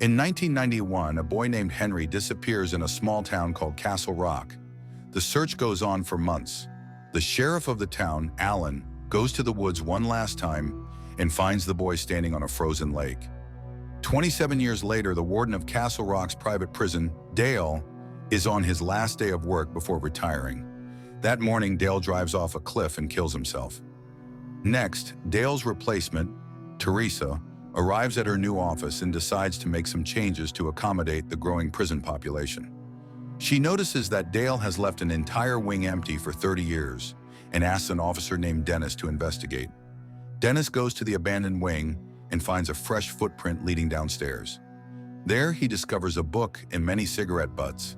In 1991, a boy named Henry disappears in a small town called Castle Rock. The search goes on for months. The sheriff of the town, Alan, goes to the woods one last time and finds the boy standing on a frozen lake. 27 years later, the warden of Castle Rock's private prison, Dale, is on his last day of work before retiring. That morning, Dale drives off a cliff and kills himself. Next, Dale's replacement, Teresa, arrives at her new office and decides to make some changes to accommodate the growing prison population. She notices that Dale has left an entire wing empty for 30 years and asks an officer named Dennis to investigate. Dennis goes to the abandoned wing and finds a fresh footprint leading downstairs. There, he discovers a book and many cigarette butts.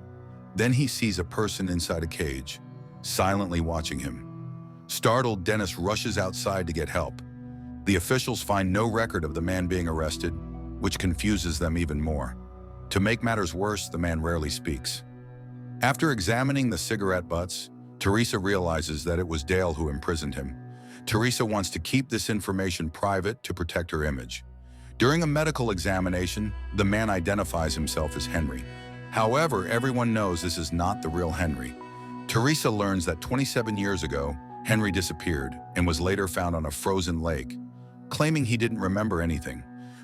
Then he sees a person inside a cage, silently watching him. Startled, Dennis rushes outside to get help. The officials find no record of the man being arrested, which confuses them even more. To make matters worse, the man rarely speaks. After examining the cigarette butts, Teresa realizes that it was Dale who imprisoned him. Teresa wants to keep this information private to protect her image. During a medical examination, the man identifies himself as Henry. However, everyone knows this is not the real Henry. Teresa learns that 27 years ago, Henry disappeared and was later found on a frozen lake, claiming he didn't remember anything.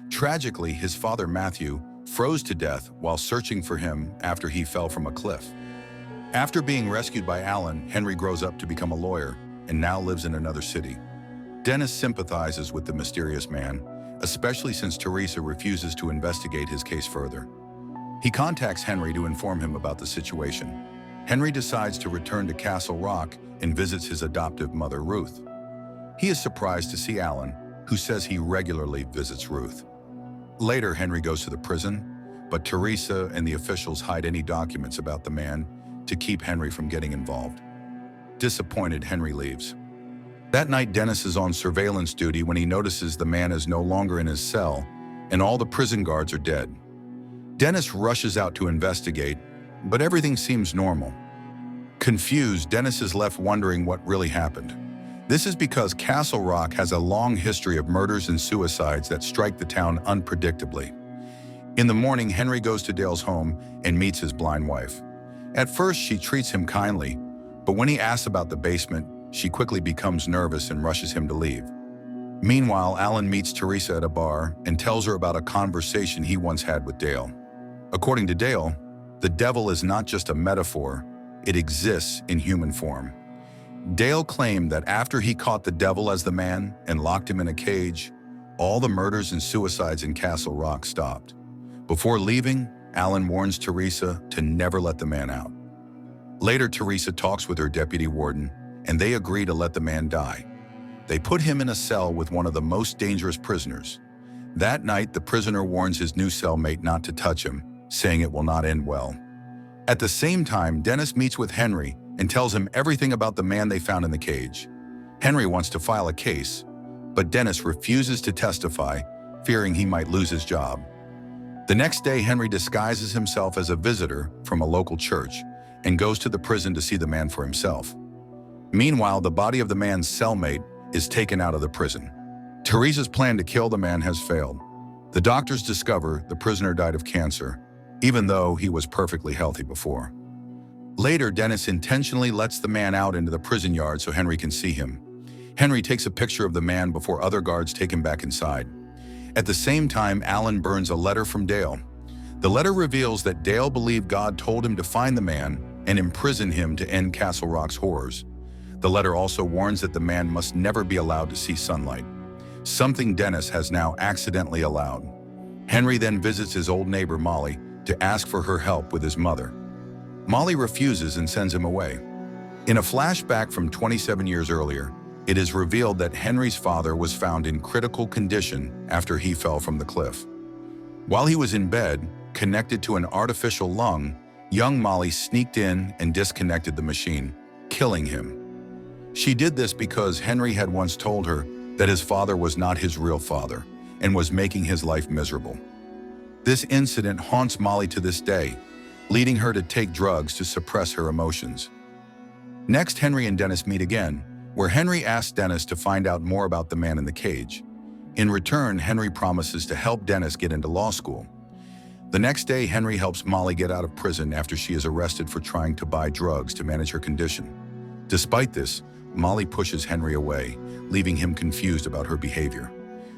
Tragically, his father, Matthew, froze to death while searching for him after he fell from a cliff. After being rescued by Alan, Henry grows up to become a lawyer and now lives in another city. Dennis sympathizes with the mysterious man, especially since Teresa refuses to investigate his case further. He contacts Henry to inform him about the situation. Henry decides to return to Castle Rock and visits his adoptive mother, Ruth. He is surprised to see Alan, who says he regularly visits Ruth. Later, Henry goes to the prison, but Teresa and the officials hide any documents about the man to keep Henry from getting involved. Disappointed, Henry leaves. That night, Dennis is on surveillance duty when he notices the man is no longer in his cell and all the prison guards are dead. Dennis rushes out to investigate, but everything seems normal. Confused, Dennis is left wondering what really happened. This is because Castle Rock has a long history of murders and suicides that strike the town unpredictably. In the morning, Henry goes to Dale's home and meets his blind wife. At first, she treats him kindly, but when he asks about the basement, she quickly becomes nervous and rushes him to leave. Meanwhile, Alan meets Teresa at a bar and tells her about a conversation he once had with Dale. According to Dale, the devil is not just a metaphor, it exists in human form. Dale claimed that after he caught the devil as the man and locked him in a cage, all the murders and suicides in Castle Rock stopped. Before leaving, Alan warns Teresa to never let the man out. Later, Teresa talks with her deputy warden, and they agree to let the man die. They put him in a cell with one of the most dangerous prisoners. That night, the prisoner warns his new cellmate not to touch him, saying it will not end well. At the same time, Dennis meets with Henry and tells him everything about the man they found in the cage. Henry wants to file a case, but Dennis refuses to testify, fearing he might lose his job. The next day, Henry disguises himself as a visitor from a local church and goes to the prison to see the man for himself. Meanwhile, the body of the man's cellmate is taken out of the prison. Teresa's plan to kill the man has failed. The doctors discover the prisoner died of cancer, even though he was perfectly healthy before. Later, Dennis intentionally lets the man out into the prison yard so Henry can see him. Henry takes a picture of the man before other guards take him back inside. At the same time, Alan burns a letter from Dale. The letter reveals that Dale believed God told him to find the man and imprison him to end Castle Rock's horrors. The letter also warns that the man must never be allowed to see sunlight, something Dennis has now accidentally allowed. Henry then visits his old neighbor, Molly, to ask for her help with his mother. Molly refuses and sends him away. In a flashback from 27 years earlier, it is revealed that Henry's father was found in critical condition after he fell from the cliff. While he was in bed, connected to an artificial lung, young Molly sneaked in and disconnected the machine, killing him. She did this because Henry had once told her that his father was not his real father and was making his life miserable. This incident haunts Molly to this day, leading her to take drugs to suppress her emotions. Next, Henry and Dennis meet again, where Henry asks Dennis to find out more about the man in the cage. In return, Henry promises to help Dennis get into law school. The next day, Henry helps Molly get out of prison after she is arrested for trying to buy drugs to manage her condition. Despite this, Molly pushes Henry away, leaving him confused about her behavior.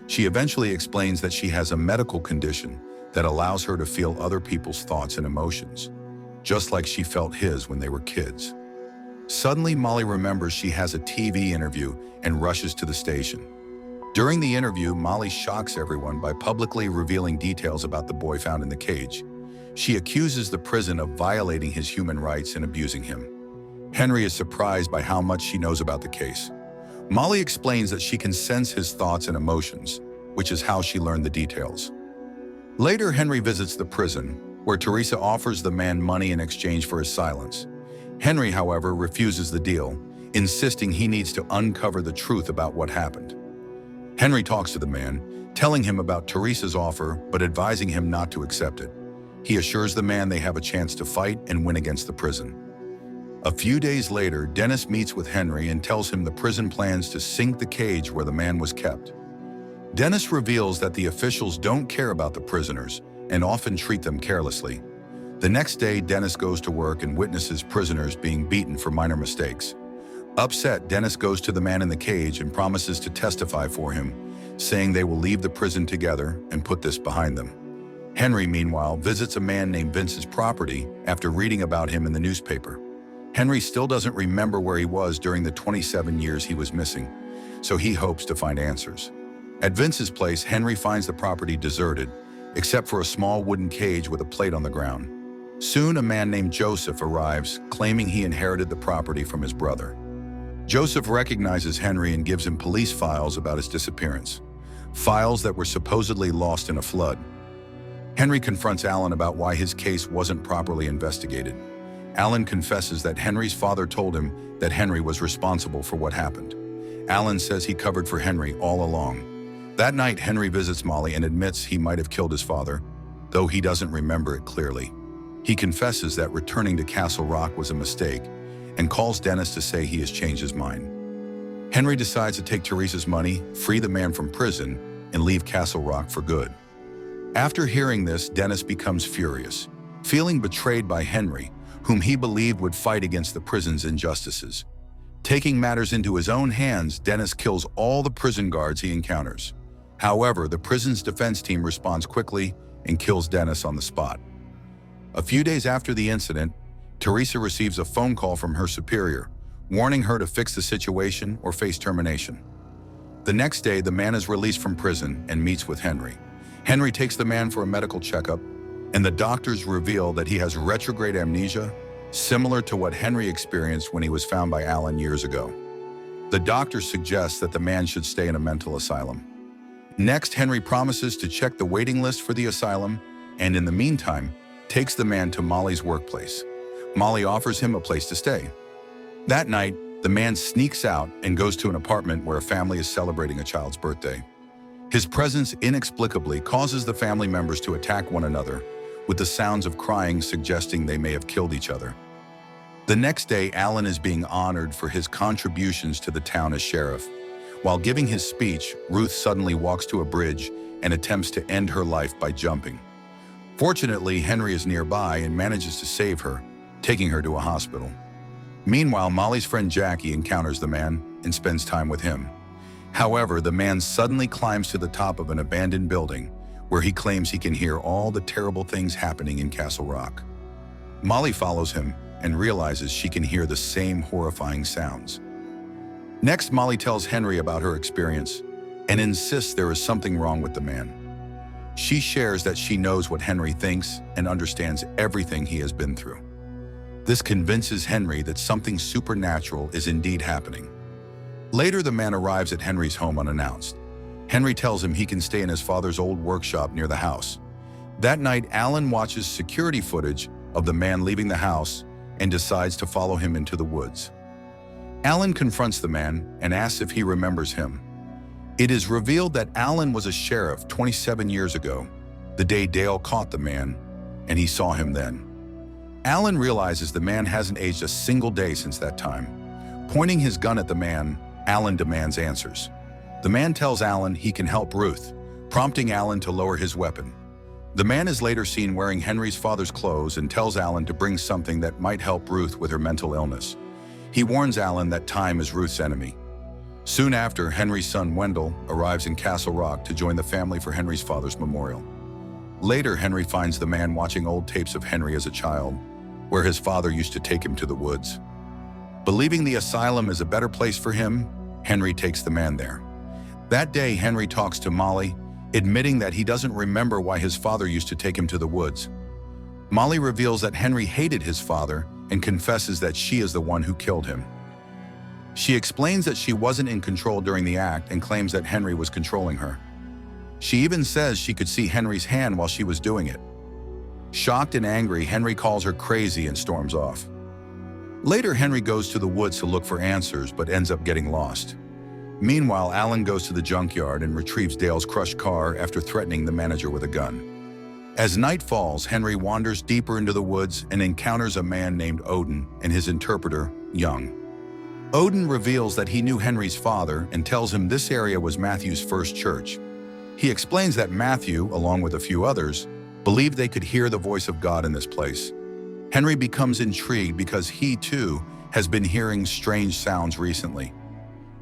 She eventually explains that she has a medical condition that allows her to feel other people's thoughts and emotions, just like she felt his when they were kids. Suddenly, Molly remembers she has a TV interview and rushes to the station. During the interview, Molly shocks everyone by publicly revealing details about the boy found in the cage. She accuses the prison of violating his human rights and abusing him. Henry is surprised by how much she knows about the case. Molly explains that she can sense his thoughts and emotions, which is how she learned the details. Later, Henry visits the prison, where Teresa offers the man money in exchange for his silence. Henry, however, refuses the deal, insisting he needs to uncover the truth about what happened. Henry talks to the man, telling him about Teresa's offer but advising him not to accept it. He assures the man they have a chance to fight and win against the prison. A few days later, Dennis meets with Henry and tells him the prison plans to sink the cage where the man was kept. Dennis reveals that the officials don't care about the prisoners and often treat them carelessly. The next day, Dennis goes to work and witnesses prisoners being beaten for minor mistakes. Upset, Dennis goes to the man in the cage and promises to testify for him, saying they will leave the prison together and put this behind them. Henry, meanwhile, visits a man named Vince's property after reading about him in the newspaper. Henry still doesn't remember where he was during the 27 years he was missing, so he hopes to find answers. At Vince's place, Henry finds the property deserted, except for a small wooden cage with a plate on the ground. Soon, a man named Joseph arrives, claiming he inherited the property from his brother. Joseph recognizes Henry and gives him police files about his disappearance, files that were supposedly lost in a flood. Henry confronts Alan about why his case wasn't properly investigated. Alan confesses that Henry's father told him that Henry was responsible for what happened. Alan says he covered for Henry all along. That night, Henry visits Molly and admits he might have killed his father, though he doesn't remember it clearly. He confesses that returning to Castle Rock was a mistake and calls Dennis to say he has changed his mind. Henry decides to take Teresa's money, free the man from prison, and leave Castle Rock for good. After hearing this, Dennis becomes furious, feeling betrayed by Henry, whom he believed would fight against the prison's injustices. Taking matters into his own hands, Dennis kills all the prison guards he encounters. However, the prison's defense team responds quickly and kills Dennis on the spot. A few days after the incident, Teresa receives a phone call from her superior, warning her to fix the situation or face termination. The next day, the man is released from prison and meets with Henry. Henry takes the man for a medical checkup, and the doctors reveal that he has retrograde amnesia, similar to what Henry experienced when he was found by Alan years ago. The doctor suggests that the man should stay in a mental asylum. Next, Henry promises to check the waiting list for the asylum, and in the meantime, takes the man to Molly's workplace. Molly offers him a place to stay. That night, the man sneaks out and goes to an apartment where a family is celebrating a child's birthday. His presence inexplicably causes the family members to attack one another, with the sounds of crying suggesting they may have killed each other. The next day, Alan is being honored for his contributions to the town as sheriff. While giving his speech, Ruth suddenly walks to a bridge and attempts to end her life by jumping. Fortunately, Henry is nearby and manages to save her, taking her to a hospital. Meanwhile, Molly's friend Jackie encounters the man and spends time with him. However, the man suddenly climbs to the top of an abandoned building, where he claims he can hear all the terrible things happening in Castle Rock. Molly follows him and realizes she can hear the same horrifying sounds. Next, Molly tells Henry about her experience and insists there is something wrong with the man. She shares that she knows what Henry thinks and understands everything he has been through. This convinces Henry that something supernatural is indeed happening. Later, the man arrives at Henry's home unannounced. Henry tells him he can stay in his father's old workshop near the house. That night, Alan watches security footage of the man leaving the house and decides to follow him into the woods. Alan confronts the man and asks if he remembers him. It is revealed that Alan was a sheriff 27 years ago, the day Dale caught the man, and he saw him then. Alan realizes the man hasn't aged a single day since that time. Pointing his gun at the man, Alan demands answers. The man tells Alan he can help Ruth, prompting Alan to lower his weapon. The man is later seen wearing Henry's father's clothes and tells Alan to bring something that might help Ruth with her mental illness. He warns Alan that time is Ruth's enemy. Soon after, Henry's son Wendell arrives in Castle Rock to join the family for Henry's father's memorial. Later, Henry finds the man watching old tapes of Henry as a child, where his father used to take him to the woods. Believing the asylum is a better place for him, Henry takes the man there. That day, Henry talks to Molly, admitting that he doesn't remember why his father used to take him to the woods. Molly reveals that Henry hated his father and confesses that she is the one who killed him. She explains that she wasn't in control during the act and claims that Henry was controlling her. She even says she could see Henry's hand while she was doing it. Shocked and angry, Henry calls her crazy and storms off. Later, Henry goes to the woods to look for answers but ends up getting lost. Meanwhile, Alan goes to the junkyard and retrieves Dale's crushed car after threatening the manager with a gun. As night falls, Henry wanders deeper into the woods and encounters a man named Odin and his interpreter, Young. Odin reveals that he knew Henry's father and tells him this area was Matthew's first church. He explains that Matthew, along with a few others, believed they could hear the voice of God in this place. Henry becomes intrigued because he, too, has been hearing strange sounds recently.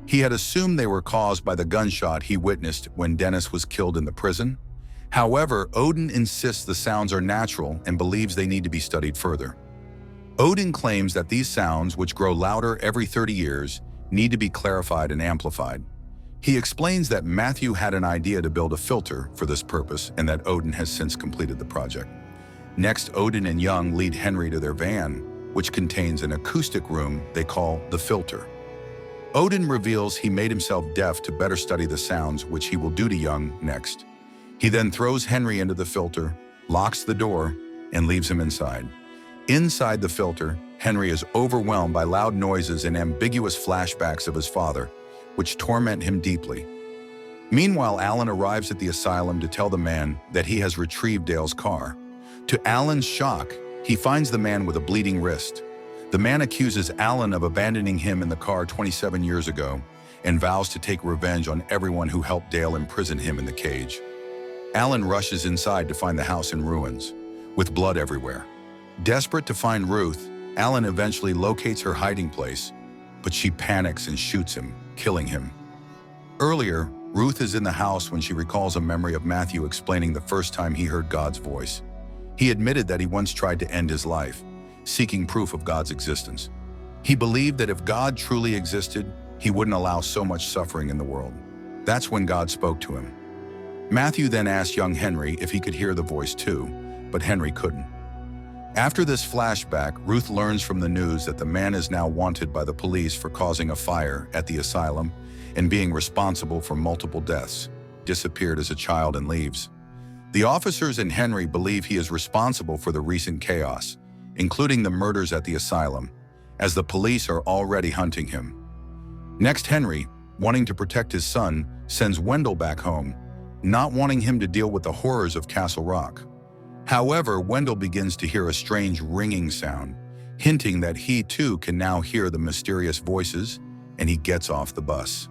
He had assumed they were caused by the gunshot he witnessed when Dennis was killed in the prison. However, Odin insists the sounds are natural and believes they need to be studied further. Odin claims that these sounds, which grow louder every 30 years, need to be clarified and amplified. He explains that Matthew had an idea to build a filter for this purpose and that Odin has since completed the project. Next, Odin and Young lead Henry to their van, which contains an acoustic room they call the filter. Odin reveals he made himself deaf to better study the sounds, which he will do to Young next. He then throws Henry into the filter, locks the door, and leaves him inside. Inside the filter, Henry is overwhelmed by loud noises and ambiguous flashbacks of his father, which torment him deeply. Meanwhile, Alan arrives at the asylum to tell the man that he has retrieved Dale's car. To Alan's shock, he finds the man with a bleeding wrist. The man accuses Alan of abandoning him in the car 27 years ago and vows to take revenge on everyone who helped Dale imprison him in the cage. Alan rushes inside to find the house in ruins, with blood everywhere. Desperate to find Ruth, Alan eventually locates her hiding place, but she panics and shoots him, killing him. Earlier, Ruth is in the house when she recalls a memory of Matthew explaining the first time he heard God's voice. He admitted that he once tried to end his life, seeking proof of God's existence. He believed that if God truly existed, he wouldn't allow so much suffering in the world. That's when God spoke to him. Matthew then asked young Henry if he could hear the voice too, but Henry couldn't. After this flashback, Ruth learns from the news that the man is now wanted by the police for causing a fire at the asylum and being responsible for multiple deaths, disappeared as a child and leaves. The officers and Henry believe he is responsible for the recent chaos, including the murders at the asylum, as the police are already hunting him. Next, Henry, wanting to protect his son, sends Wendell back home, not wanting him to deal with the horrors of Castle Rock. However, Wendell begins to hear a strange ringing sound, hinting that he too can now hear the mysterious voices, and he gets off the bus.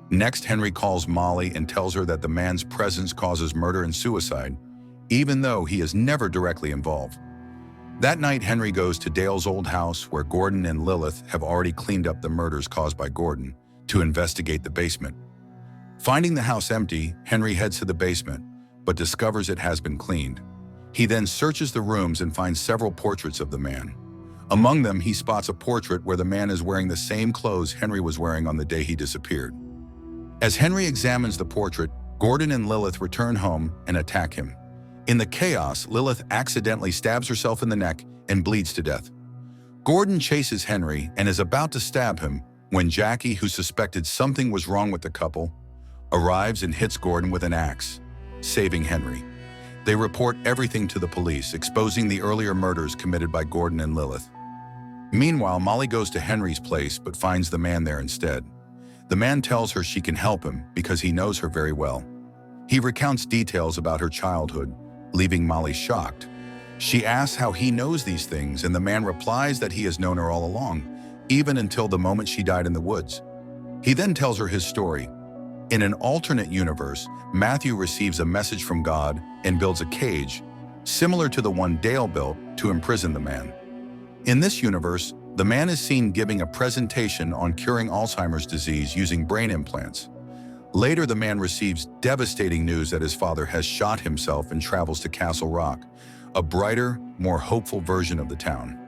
Next, Henry calls Molly and tells her that the man's presence causes murder and suicide, even though he is never directly involved. That night, Henry goes to Dale's old house where Gordon and Lilith have already cleaned up the murders caused by Gordon to investigate the basement. Finding the house empty, Henry heads to the basement, but discovers it has been cleaned. He then searches the rooms and finds several portraits of the man. Among them, he spots a portrait where the man is wearing the same clothes Henry was wearing on the day he disappeared. As Henry examines the portrait, Gordon and Lilith return home and attack him. In the chaos, Lilith accidentally stabs herself in the neck and bleeds to death. Gordon chases Henry and is about to stab him when Jackie, who suspected something was wrong with the couple, arrives and hits Gordon with an axe, saving Henry. They report everything to the police, exposing the earlier murders committed by Gordon and Lilith. Meanwhile, Molly goes to Henry's place but finds the man there instead. The man tells her she can help him because he knows her very well. He recounts details about her childhood, leaving Molly shocked. She asks how he knows these things, and the man replies that he has known her all along, even until the moment she died in the woods. He then tells her his story. In an alternate universe, Matthew receives a message from God and builds a cage, similar to the one Dale built to imprison the man. In this universe, the man is seen giving a presentation on curing Alzheimer's disease using brain implants. Later, the man receives devastating news that his father has shot himself and travels to Castle Rock, a brighter, more hopeful version of the town.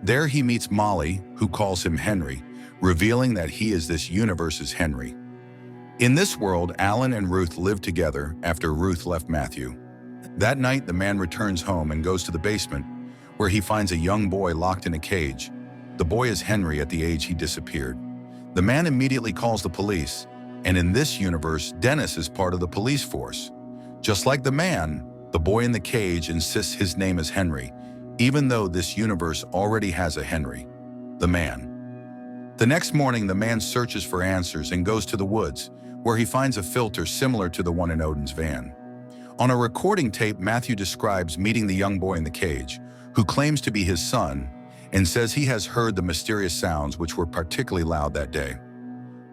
There he meets Molly, who calls him Henry, revealing that he is this universe's Henry. In this world, Alan and Ruth live together after Ruth left Matthew. That night, the man returns home and goes to the basement, where he finds a young boy locked in a cage. The boy is Henry at the age he disappeared. The man immediately calls the police, and in this universe, Dennis is part of the police force. Just like the man, the boy in the cage insists his name is Henry, even though this universe already has a Henry, the man. The next morning, the man searches for answers and goes to the woods, where he finds a filter similar to the one in Odin's van. On a recording tape, Matthew describes meeting the young boy in the cage, who claims to be his son, and says he has heard the mysterious sounds which were particularly loud that day.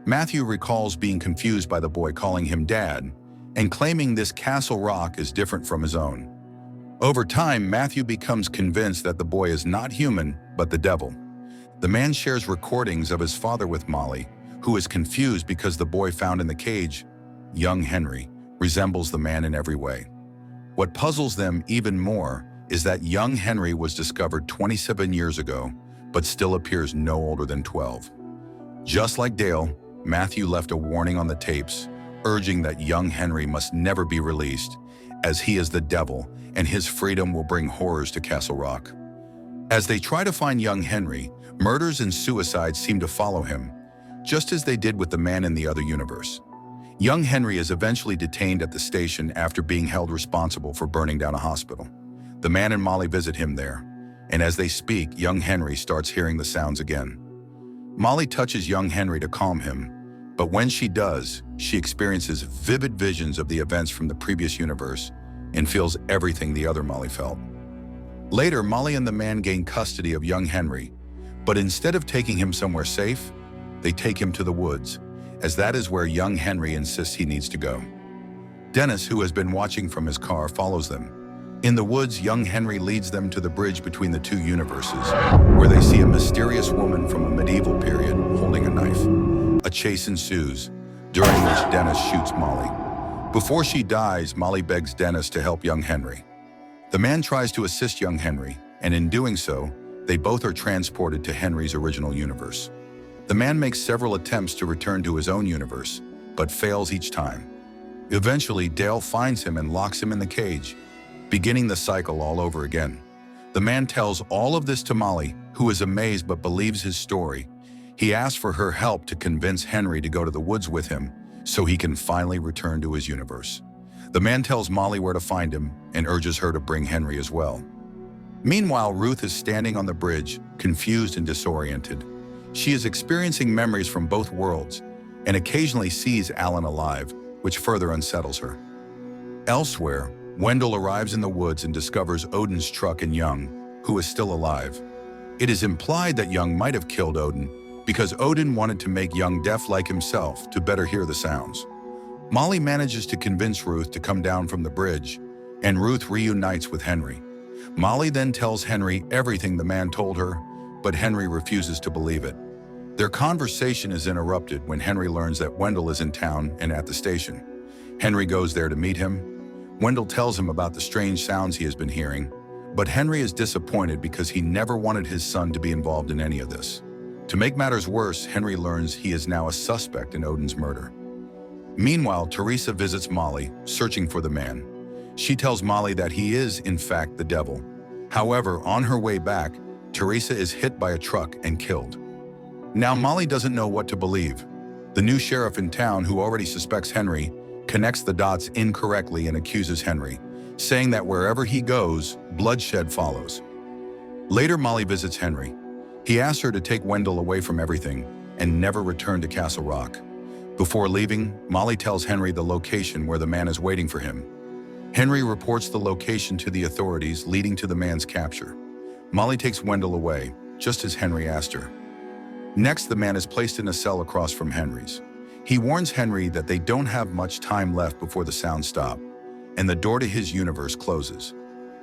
Matthew recalls being confused by the boy calling him Dad, and claiming this Castle Rock is different from his own. Over time, Matthew becomes convinced that the boy is not human, but the devil. The man shares recordings of his father with Molly, who is confused because the boy found in the cage, young Henry, resembles the man in every way. What puzzles them even more is that young Henry was discovered 27 years ago, but still appears no older than 12. Just like Dale, Matthew left a warning on the tapes, urging that young Henry must never be released, as he is the devil and his freedom will bring horrors to Castle Rock. As they try to find young Henry, murders and suicides seem to follow him, just as they did with the man in the other universe. Young Henry is eventually detained at the station after being held responsible for burning down a hospital. The man and Molly visit him there, and as they speak, young Henry starts hearing the sounds again. Molly touches young Henry to calm him, but when she does, she experiences vivid visions of the events from the previous universe and feels everything the other Molly felt. Later, Molly and the man gain custody of young Henry, but instead of taking him somewhere safe, they take him to the woods, as that is where young Henry insists he needs to go. Dennis, who has been watching from his car, follows them. In the woods, young Henry leads them to the bridge between the two universes, where they see a mysterious woman from a medieval period holding a knife. A chase ensues, during which Dennis shoots Molly. Before she dies, Molly begs Dennis to help young Henry. The man tries to assist young Henry, and in doing so, they both are transported to Henry's original universe. The man makes several attempts to return to his own universe, but fails each time. Eventually, Dale finds him and locks him in the cage, beginning the cycle all over again. The man tells all of this to Molly, who is amazed but believes his story. He asks for her help to convince Henry to go to the woods with him so he can finally return to his universe. The man tells Molly where to find him and urges her to bring Henry as well. Meanwhile, Ruth is standing on the bridge, confused and disoriented. She is experiencing memories from both worlds and occasionally sees Alan alive, which further unsettles her. Elsewhere, Wendell arrives in the woods and discovers Odin's truck and Young, who is still alive. It is implied that Young might have killed Odin because Odin wanted to make Young deaf like himself to better hear the sounds. Molly manages to convince Ruth to come down from the bridge, and Ruth reunites with Henry. Molly then tells Henry everything the man told her, but Henry refuses to believe it. Their conversation is interrupted when Henry learns that Wendell is in town and at the station. Henry goes there to meet him. Wendell tells him about the strange sounds he has been hearing, but Henry is disappointed because he never wanted his son to be involved in any of this. To make matters worse, Henry learns he is now a suspect in Odin's murder. Meanwhile, Teresa visits Molly, searching for the man. She tells Molly that he is, in fact, the devil. However, on her way back, Teresa is hit by a truck and killed. Now Molly doesn't know what to believe. The new sheriff in town, who already suspects Henry, connects the dots incorrectly and accuses Henry, saying that wherever he goes, bloodshed follows. Later, Molly visits Henry. He asks her to take Wendell away from everything and never return to Castle Rock. Before leaving, Molly tells Henry the location where the man is waiting for him. Henry reports the location to the authorities, leading to the man's capture. Molly takes Wendell away, just as Henry asked her. Next, the man is placed in a cell across from Henry's. He warns Henry that they don't have much time left before the sounds stop, and the door to his universe closes.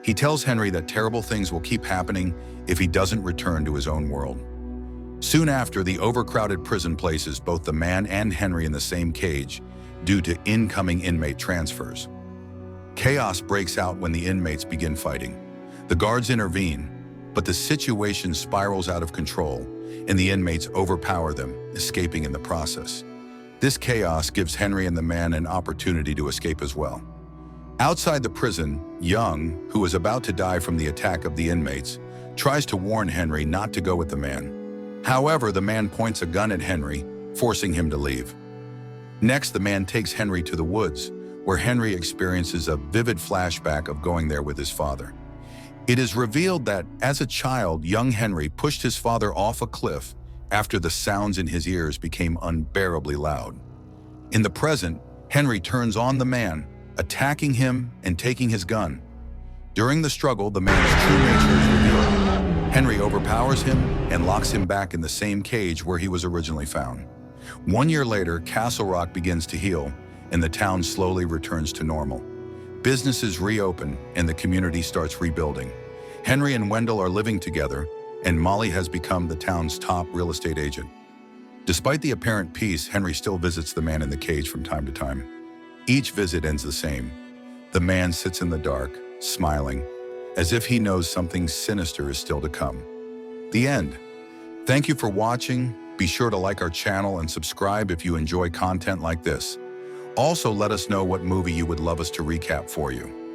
He tells Henry that terrible things will keep happening if he doesn't return to his own world. Soon after, the overcrowded prison places both the man and Henry in the same cage due to incoming inmate transfers. Chaos breaks out when the inmates begin fighting. The guards intervene, but the situation spirals out of control, and the inmates overpower them, escaping in the process. This chaos gives Henry and the man an opportunity to escape as well. Outside the prison, Young, who is about to die from the attack of the inmates, tries to warn Henry not to go with the man. However, the man points a gun at Henry, forcing him to leave. Next, the man takes Henry to the woods, where Henry experiences a vivid flashback of going there with his father. It is revealed that, as a child, young Henry pushed his father off a cliff after the sounds in his ears became unbearably loud. In the present, Henry turns on the man, attacking him and taking his gun. During the struggle, the man's true nature is revealed. Henry overpowers him and locks him back in the same cage where he was originally found. 1 year later, Castle Rock begins to heal, and the town slowly returns to normal. Businesses reopen, and the community starts rebuilding. Henry and Wendell are living together, and Molly has become the town's top real estate agent. Despite the apparent peace, Henry still visits the man in the cage from time to time. Each visit ends the same. The man sits in the dark, smiling, as if he knows something sinister is still to come. The end. Thank you for watching. Be sure to like our channel and subscribe if you enjoy content like this. Also, let us know what movie you would love us to recap for you.